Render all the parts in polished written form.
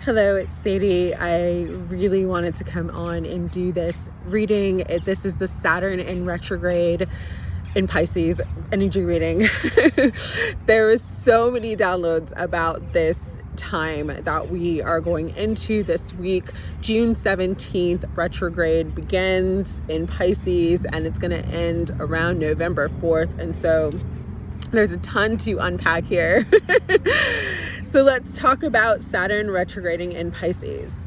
Hello, it's Sadie. I really wanted to come on and do this reading. This is the Saturn in retrograde in Pisces energy reading. There was so many downloads about this time that we are going into this week. June 17th, retrograde begins in Pisces and it's going to end around November 4th. And so there's a ton to unpack here. So let's talk about Saturn retrograding in Pisces.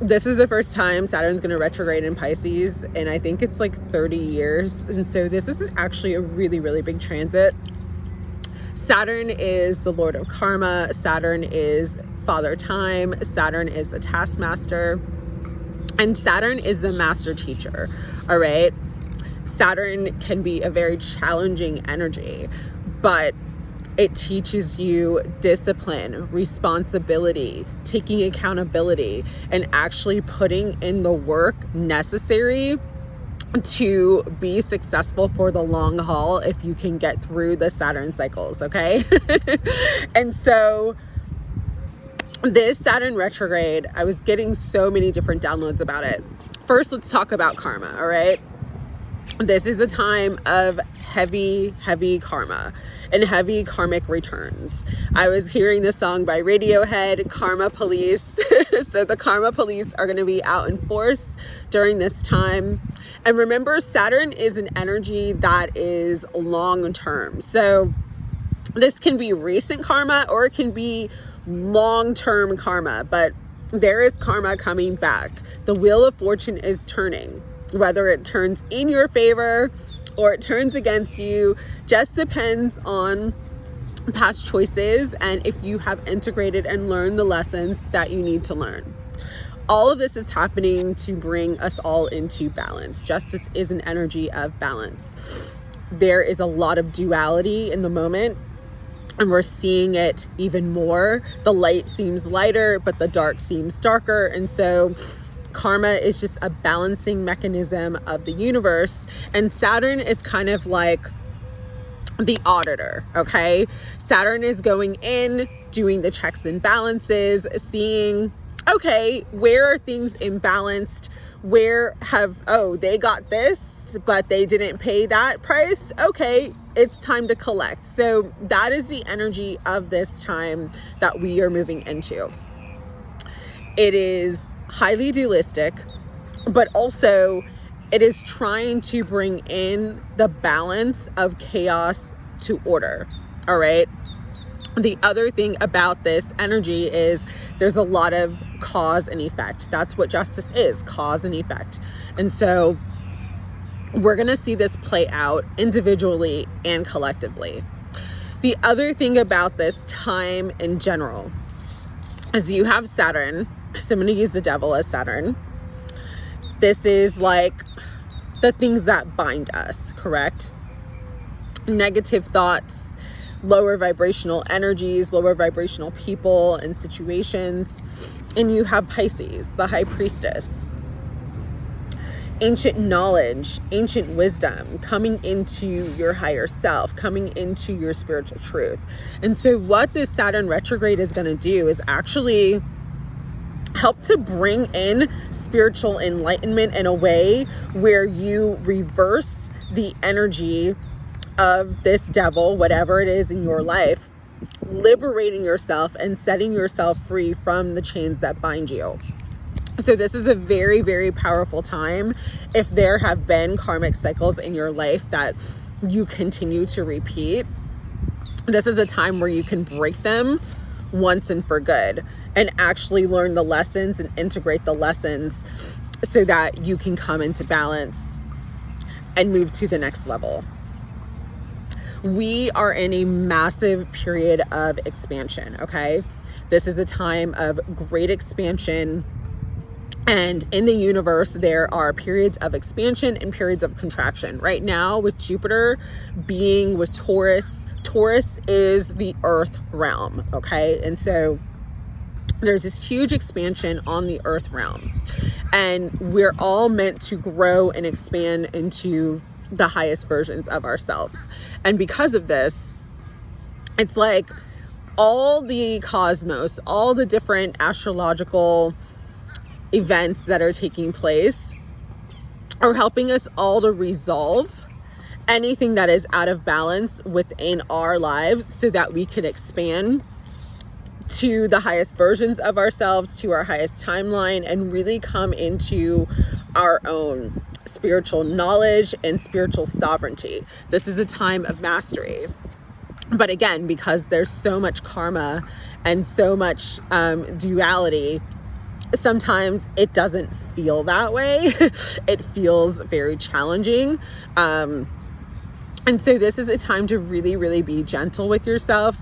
This is the first time Saturn's going to retrograde in Pisces, and I think it's like 30 years. And so this is actually a really, really big transit. Saturn is the Lord of Karma. Saturn is Father Time. Saturn is a taskmaster. And Saturn is the master teacher, all right? Saturn can be a very challenging energy, but it teaches you discipline, responsibility, taking accountability, and actually putting in the work necessary to be successful for the long haul if you can get through the Saturn cycles, okay? And so this Saturn retrograde, I was getting so many different downloads about it. First, let's talk about karma, all right? This is a time of heavy karma and heavy karmic returns. I was hearing this song by Radiohead, Karma Police. So the Karma Police are going to be out in force during this time. And remember, Saturn is an energy that is long term. So this can be recent karma or it can be long-term karma, but there is karma coming back. The wheel of fortune is turning. Whether it turns in your favor or it turns against you just depends on past choices and if you have integrated and learned the lessons that you need to learn. All of this is happening to bring us all into balance. Justice is an energy of balance. There is a lot of duality in the moment, and we're seeing it even more. The light seems lighter, but the dark seems darker. And so karma is just a balancing mechanism of the universe. And Saturn is kind of like the auditor, okay? Saturn is going in, doing the checks and balances, seeing, okay, where are things imbalanced? They got this, but they didn't pay that price. Okay, it's time to collect. So that is the energy of this time that we are moving into. It is highly dualistic, but also it is trying to bring in the balance of chaos to order. All right. The other thing about this energy is there's a lot of cause and effect. That's what justice is, cause and effect. And so we're going to see this play out individually and collectively. The other thing about this time in general is you have Saturn. So I'm going to use the devil as Saturn. This is like the things that bind us, correct? Negative thoughts, lower vibrational energies, lower vibrational people and situations. And you have Pisces, the high priestess. Ancient knowledge, ancient wisdom, coming into your higher self, coming into your spiritual truth. And so what this Saturn retrograde is going to do is actually help to bring in spiritual enlightenment in a way where you reverse the energy of this devil, whatever it is in your life, liberating yourself and setting yourself free from the chains that bind you. So this is a very, very powerful time. If there have been karmic cycles in your life that you continue to repeat, this is a time where you can break them once and for good and actually learn the lessons and integrate the lessons so that you can come into balance and move to the next level. We are in a massive period of expansion, okay? This is a time of great expansion. And in the universe, there are periods of expansion and periods of contraction. Right now, with Jupiter being with Taurus, Taurus is the earth realm, okay? And so there's this huge expansion on the earth realm. And we're all meant to grow and expand into the highest versions of ourselves. And because of this, it's like all the cosmos, all the different astrological events that are taking place are helping us all to resolve anything that is out of balance within our lives so that we can expand to the highest versions of ourselves, to our highest timeline, and really come into our own spiritual knowledge and spiritual sovereignty. This is a time of mastery. But again, because there's so much karma and so much duality, sometimes it doesn't feel that way. It feels very challenging. And so this is a time to really, really be gentle with yourself.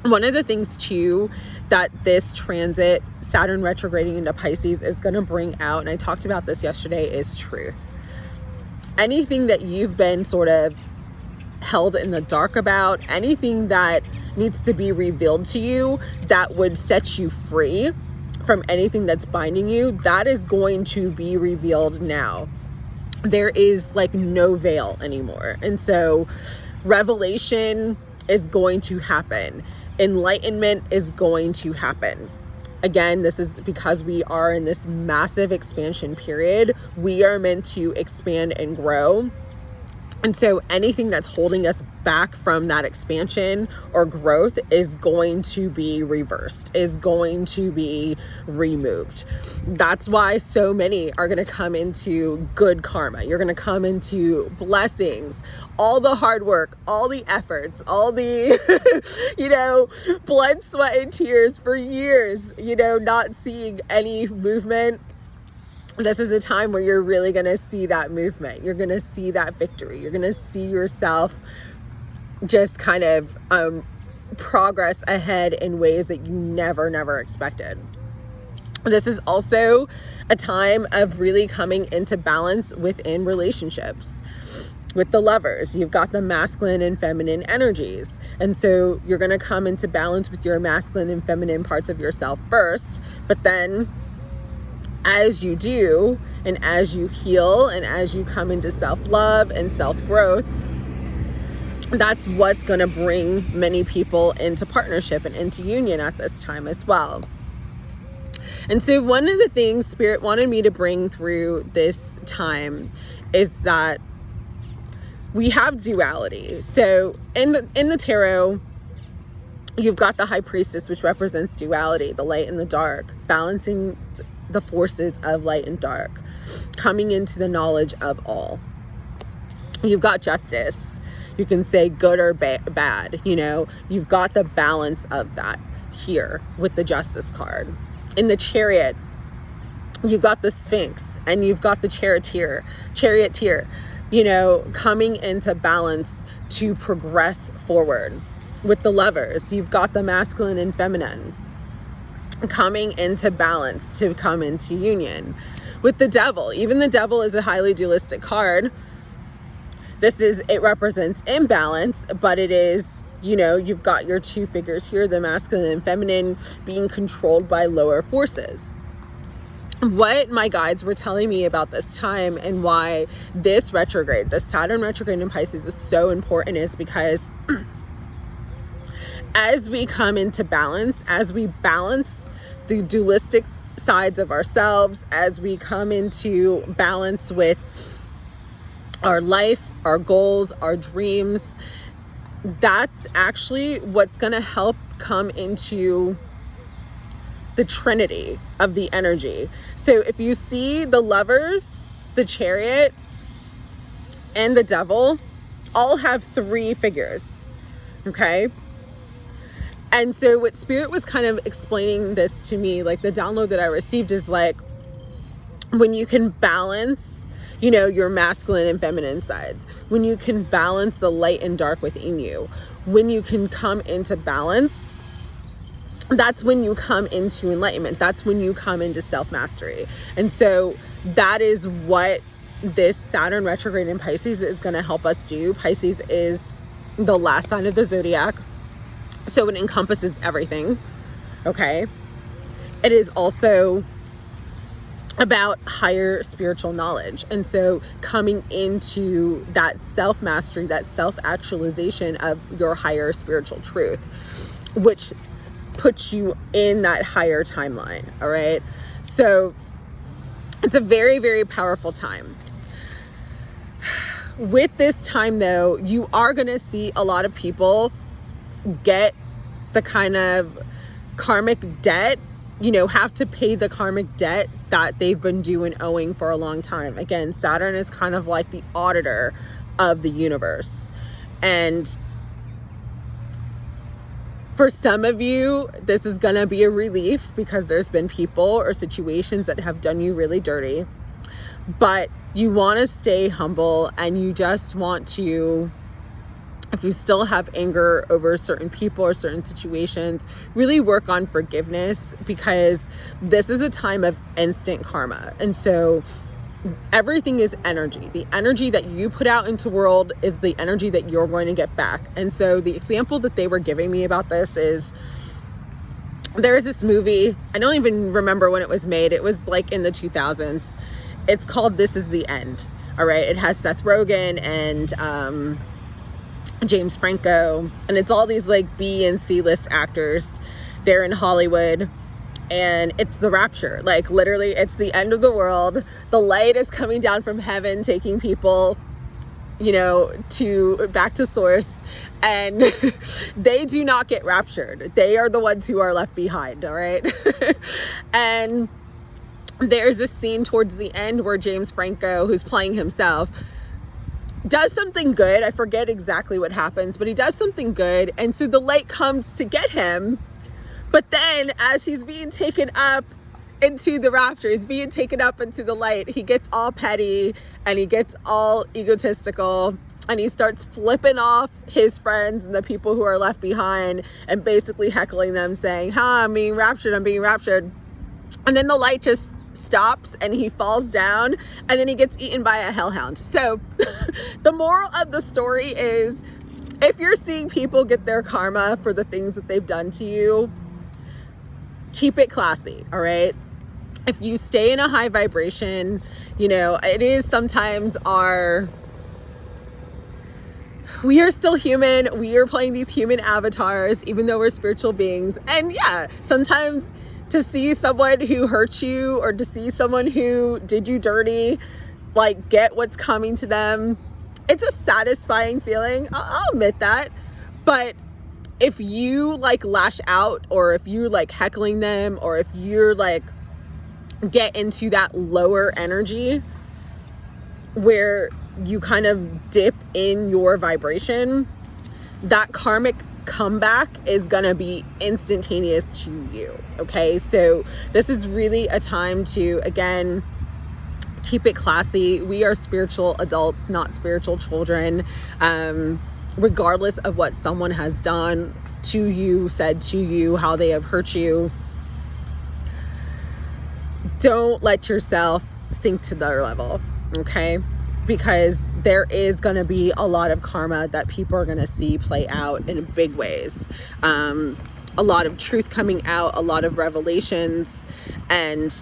One of the things too that this transit, Saturn retrograding into Pisces, is going to bring out, and I talked about this yesterday, is truth. Anything that you've been sort of held in the dark about, anything that needs to be revealed to you that would set you free from anything that's binding you, that is going to be revealed now. There is like no veil anymore. And so revelation is going to happen. Enlightenment is going to happen. Again, this is because we are in this massive expansion period. We are meant to expand and grow. And so anything that's holding us back from that expansion or growth is going to be reversed, is going to be removed. That's why so many are going to come into good karma. You're going to come into blessings, all the hard work, all the efforts, all the, blood, sweat, and tears for years, not seeing any movement. This is a time where you're really going to see that movement. You're going to see that victory. You're going to see yourself just kind of progress ahead in ways that you never expected. This is also a time of really coming into balance within relationships. With the Lovers, you've got the masculine and feminine energies. And so you're going to come into balance with your masculine and feminine parts of yourself first, but then as you do, and as you heal, and as you come into self-love and self-growth, that's what's going to bring many people into partnership and into union at this time as well. And so one of the things Spirit wanted me to bring through this time is that we have duality. So in the tarot, you've got the High Priestess, which represents duality, the light and the dark, balancing the forces of light and dark, coming into the knowledge of all. You've got Justice. You can say good or bad, you've got the balance of that here with the Justice card. In the Chariot, you've got the Sphinx and you've got the charioteer, coming into balance to progress forward. With the Lovers, you've got the masculine and feminine coming into balance to come into union. With the Devil, even the Devil is a highly dualistic card. It represents imbalance, but it is, you've got your two figures here, the masculine and feminine, being controlled by lower forces. What my guides were telling me about this time and why this retrograde, the Saturn retrograde in Pisces, is so important is because as we come into balance, as we balance the dualistic sides of ourselves, as we come into balance with our life, our goals, our dreams, that's actually what's going to help come into the trinity of the energy. So if you see the Lovers, the Chariot, and the Devil all have three figures, okay? And so what Spirit was kind of explaining this to me, like the download that I received is like, when you can balance, your masculine and feminine sides, when you can balance the light and dark within you, when you can come into balance, that's when you come into enlightenment. That's when you come into self-mastery. And so that is what this Saturn retrograde in Pisces is going to help us do. Pisces is the last sign of the zodiac, so it encompasses everything, okay? It is also about higher spiritual knowledge. And so coming into that self-mastery, that self-actualization of your higher spiritual truth. which puts you in that higher timeline. All right. So it's a very, very powerful time. With this time though, you are going to see a lot of people get the kind of karmic debt, have to pay the karmic debt that they've been due and owing for a long time. Again, Saturn is kind of like the auditor of the universe. And for some of you, this is going to be a relief because there's been people or situations that have done you really dirty. But you want to stay humble, and you just want to, if you still have anger over certain people or certain situations, really work on forgiveness, because this is a time of instant karma. And so everything is energy. The energy that you put out into the world is the energy that you're going to get back. And so the example that they were giving me about this is, there's this movie, I don't even remember when it was made. It was like in the 2000s. It's called This Is the End. All right. It has Seth Rogen and James Franco, and it's all these like B and C list actors. They're in Hollywood. And it's the rapture. Like literally, it's the end of the world. The light is coming down from heaven, taking people, to back to source. And they do not get raptured. They are the ones who are left behind. All right. And there's a scene towards the end where James Franco, who's playing himself, does something good. I forget exactly what happens, but he does something good. And so the light comes to get him. But then as he's being taken up into the rapture, he's being taken up into the light, he gets all petty and he gets all egotistical, and he starts flipping off his friends and the people who are left behind and basically heckling them, saying, I'm being raptured. And then the light just stops and he falls down, and then he gets eaten by a hellhound. So the moral of the story is, if you're seeing people get their karma for the things that they've done to you, keep it classy. All right. If you stay in a high vibration, it is sometimes we are still human. We are playing these human avatars, even though we're spiritual beings. And yeah, sometimes to see someone who hurt you, or to see someone who did you dirty, like get what's coming to them, it's a satisfying feeling. I'll admit that. But if you like lash out, or if you're like heckling them, or if you're like get into that lower energy where you kind of dip in your vibration, that karmic comeback is gonna be instantaneous to you. Okay, so this is really a time to, again, keep it classy. We are spiritual adults, not spiritual children. Regardless of what someone has done to you, said to you, how they have hurt you, don't let yourself sink to their level, okay? Because there is going to be a lot of karma that people are going to see play out in big ways. A lot of truth coming out, a lot of revelations, and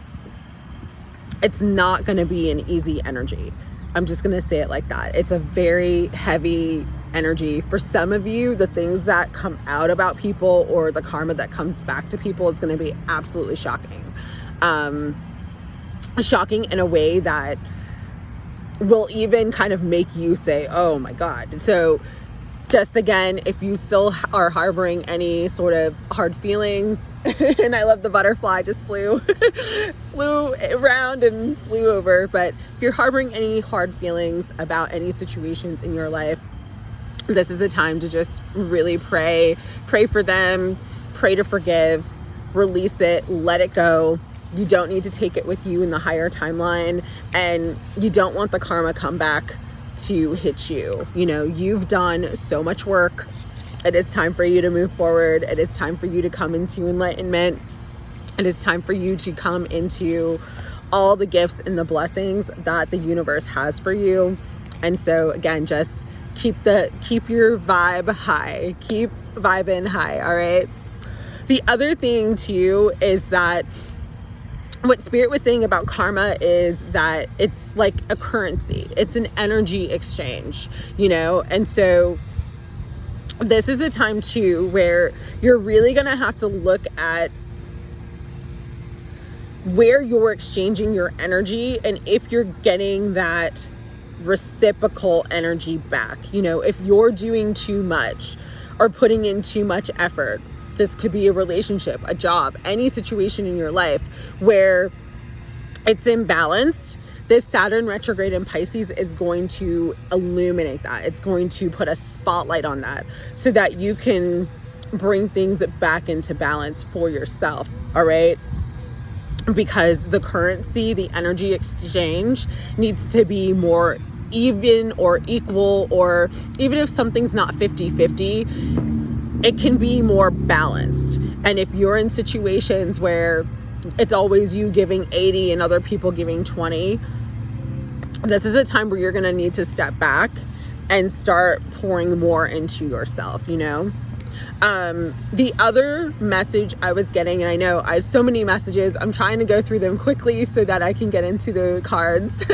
it's not going to be an easy energy. I'm just going to say it like that. It's a very heavy energy. For some of you, the things that come out about people, or the karma that comes back to people, is going to be absolutely shocking. Shocking in a way that will even kind of make you say, oh my God. So just again, if you still are harboring any sort of hard feelings, and I love the butterfly just flew around and flew over, but if you're harboring any hard feelings about any situations in your life, this is a time to just really pray for them, pray to forgive, release it, let it go. You don't need to take it with you in the higher timeline, and you don't want the karma comeback to hit you. You've done so much work. It is time for you to move forward. It is time for you to come into enlightenment. It is time for you to come into all the gifts and the blessings that the universe has for you. And so again, just keep your vibe high. Keep vibing high, all right? The other thing too is that what Spirit was saying about karma is that it's like a currency. It's an energy exchange, and so this is a time too where you're really going to have to look at where you're exchanging your energy and if you're getting that reciprocal energy back. You know, if you're doing too much or putting in too much effort, this could be a relationship, a job, any situation in your life where it's imbalanced. This Saturn retrograde in Pisces is going to illuminate that. It's going to put a spotlight on that so that you can bring things back into balance for yourself. All right. Because the currency, the energy exchange needs to be more even or equal, or even if something's not 50-50, it can be more balanced. And if you're in situations where it's always you giving 80 and other people giving 20, this is a time where you're going to need to step back and start pouring more into yourself, you know? The other message I was getting, and I know I have so many messages, I'm trying to go through them quickly so that I can get into the cards.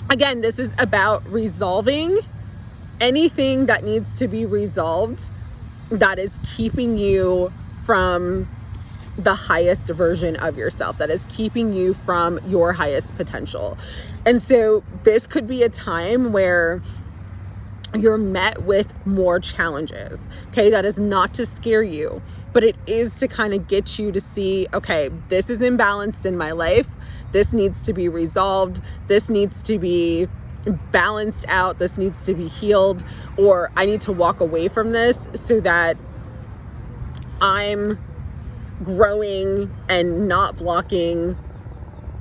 Again, this is about resolving anything that needs to be resolved that is keeping you from the highest version of yourself, that is keeping you from your highest potential. And so this could be a time where you're met with more challenges. Okay, that is not to scare you, but it is to kind of get you to see, okay, this is imbalanced in my life. This needs to be resolved. This needs to be balanced out. This needs to be healed, or I need to walk away from this so that I'm growing and not blocking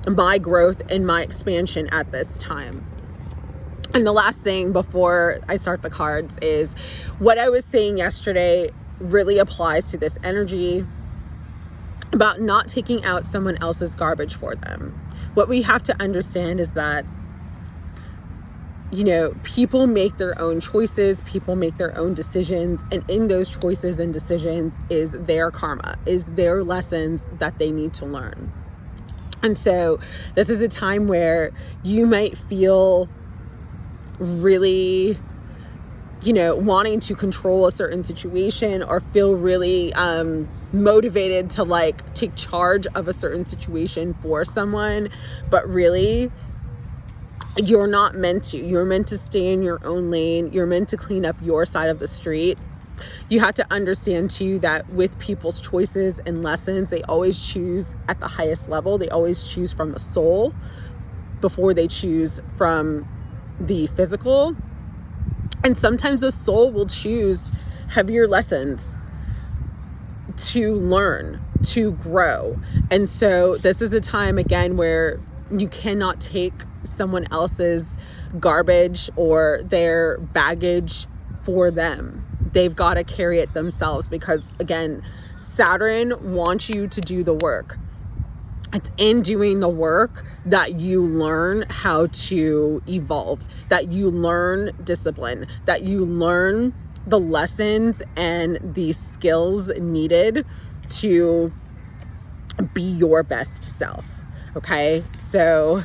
my growth and my expansion at this time. And the last thing before I start the cards is what I was saying yesterday really applies to this energy about not taking out someone else's garbage for them. What we have to understand is that, you know, people make their own choices, people make their own decisions, and in those choices and decisions is their karma, is their lessons that they need to learn. And so this is a time where you might feel really, you know, wanting to control a certain situation, or feel really motivated to like take charge of a certain situation for someone, but really you're not meant to. You're meant to stay in your own lane. You're meant to clean up your side of the street. You have to understand too that with people's choices and lessons, they always choose at the highest level. They always choose from the soul before they choose from the physical. And sometimes the soul will choose heavier lessons to learn, to grow. And so this is a time again where you cannot take someone else's garbage or their baggage for them. They've got to carry it themselves, because again, Saturn wants you to do the work. It's in doing the work that you learn how to evolve, that you learn discipline, that you learn the lessons and the skills needed to be your best self. Okay, so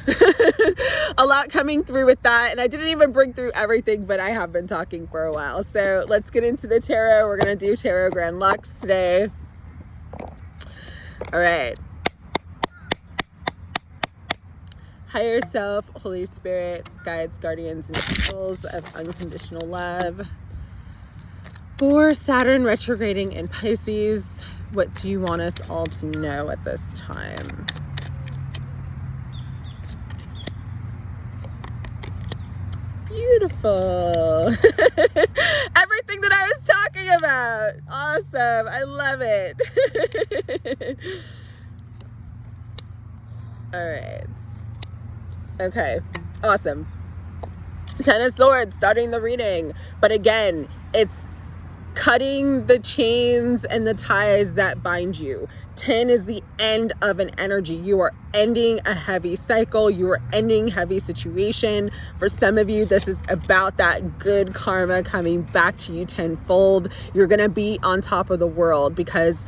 a lot coming through with that. And I didn't even bring through everything, but I have been talking for a while. So let's get into the tarot. We're going to do Tarot Grand Luxe today. All right. Higher self, Holy Spirit, guides, guardians, and angels of unconditional love. For Saturn retrograding in Pisces, what do you want us all to know at this time? Beautiful. Everything that I was talking about. Awesome. I love it. All right. Okay. Awesome. Ten of Swords, starting the reading. But again, it's cutting the chains and the ties that bind you. 10 is the end of an energy. You are ending a heavy cycle. You are ending heavy situation. For some of you, this is about that good karma coming back to you tenfold. You're going to be on top of the world because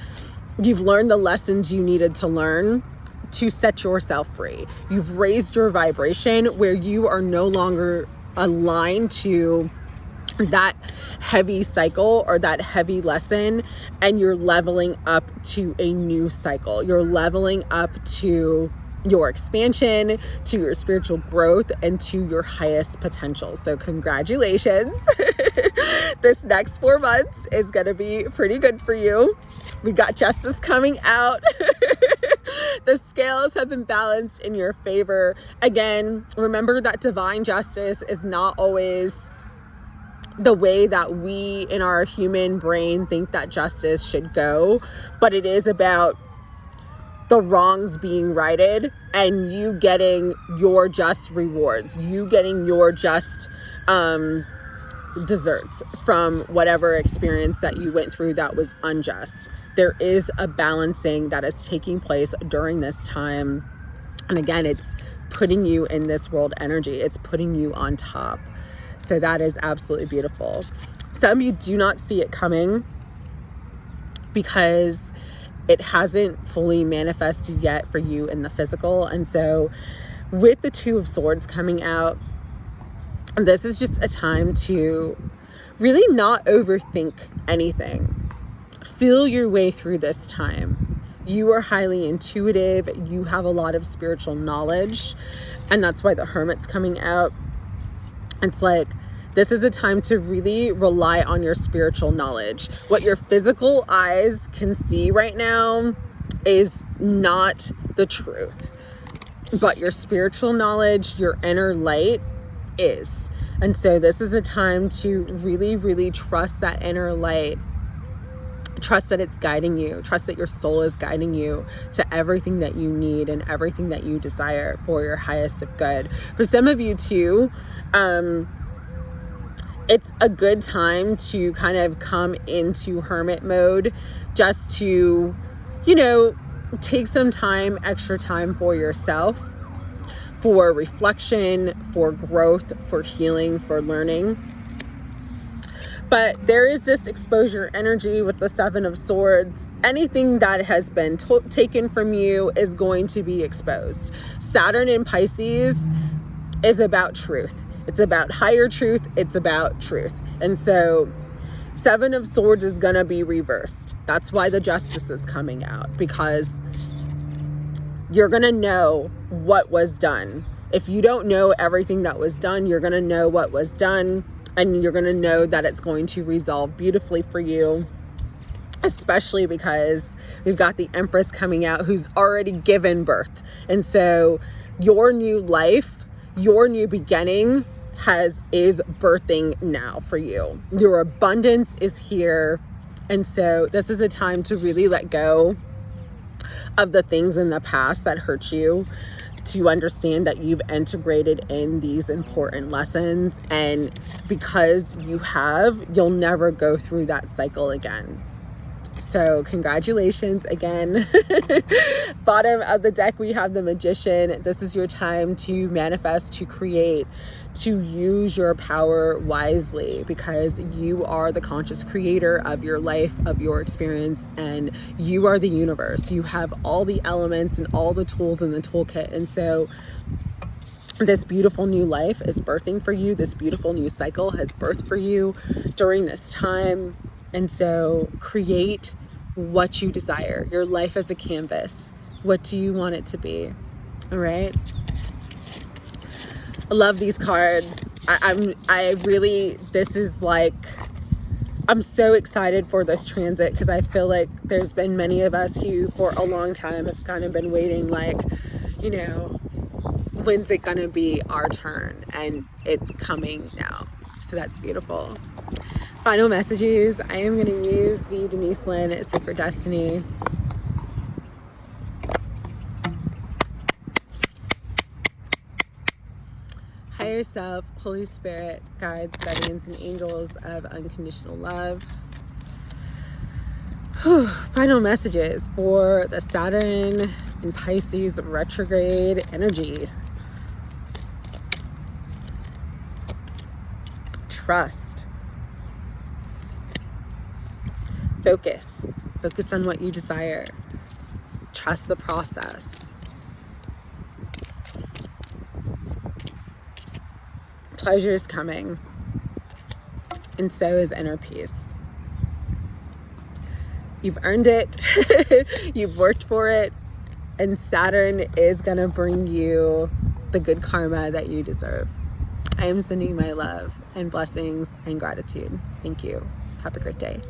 you've learned the lessons you needed to learn to set yourself free. You've raised your vibration where you are no longer aligned to that heavy cycle or that heavy lesson, and you're leveling up to a new cycle. You're leveling up to your expansion, to your spiritual growth, and to your highest potential. So congratulations. This next 4 months is going to be pretty good for you. We got justice coming out. The scales have been balanced in your favor. Again, remember that divine justice is not always the way that we in our human brain think that justice should go, but it is about the wrongs being righted and you getting your just rewards, you getting your just desserts from whatever experience that you went through that was unjust. There is a balancing that is taking place during this time. And again, it's putting you in this world energy. It's putting you on top. So that is absolutely beautiful. Some of you do not see it coming because it hasn't fully manifested yet for you in the physical. And so with the Two of Swords coming out, this is just a time to really not overthink anything. Feel your way through this time. You are highly intuitive. You have a lot of spiritual knowledge. And that's why the Hermit's coming out. It's like, this is a time to really rely on your spiritual knowledge. What your physical eyes can see right now is not the truth. But your spiritual knowledge, your inner light is. And so this is a time to really, really trust that inner light. Trust that it's guiding you. Trust that your soul is guiding you to everything that you need and everything that you desire for your highest of good. For some of you too, it's a good time to kind of come into hermit mode, just to, take some time, extra time for yourself, for reflection, for growth, for healing, for learning. But there is this exposure energy with the Seven of Swords. Anything that has been taken from you is going to be exposed. Saturn in Pisces is about truth. It's about higher truth. It's about truth. And so Seven of Swords is going to be reversed. That's why the Justice is coming out, because you're going to know what was done. If you don't know everything that was done, you're going to know what was done, and you're going to know that it's going to resolve beautifully for you, especially because we've got the Empress coming out who's already given birth. And so your new life, your new beginning is birthing now for you. Your abundance is here. And so this is a time to really let go of the things in the past that hurt you, to understand that you've integrated in these important lessons, and because you'll never go through that cycle again. So congratulations again. Bottom of the deck, we have the Magician. This is your time to manifest, to create, to use your power wisely, because you are the conscious creator of your life, of your experience, and you are the universe. You have all the elements and all the tools in the toolkit. And so this beautiful new life is birthing for you. This beautiful new cycle has birthed for you during this time. And so create what you desire. Your life is a canvas. What do you want it to be? All right. I love these cards. I'm so excited for this transit, because I feel like there's been many of us who for a long time have kind of been waiting, when's it gonna be our turn? And it's coming now. So that's beautiful. Final messages. I am going to use the Denise Linn Sacred Destiny. Higher self, Holy Spirit, guides, guardians, and angels of unconditional love. Final messages for the Saturn in Pisces retrograde energy. Trust. Focus on what you desire. Trust the process. Pleasure is coming. and so is inner peace. You've earned it. You've worked for it. And Saturn is going to bring you the good karma that you deserve. I am sending my love and blessings and gratitude. Thank you. Have a great day.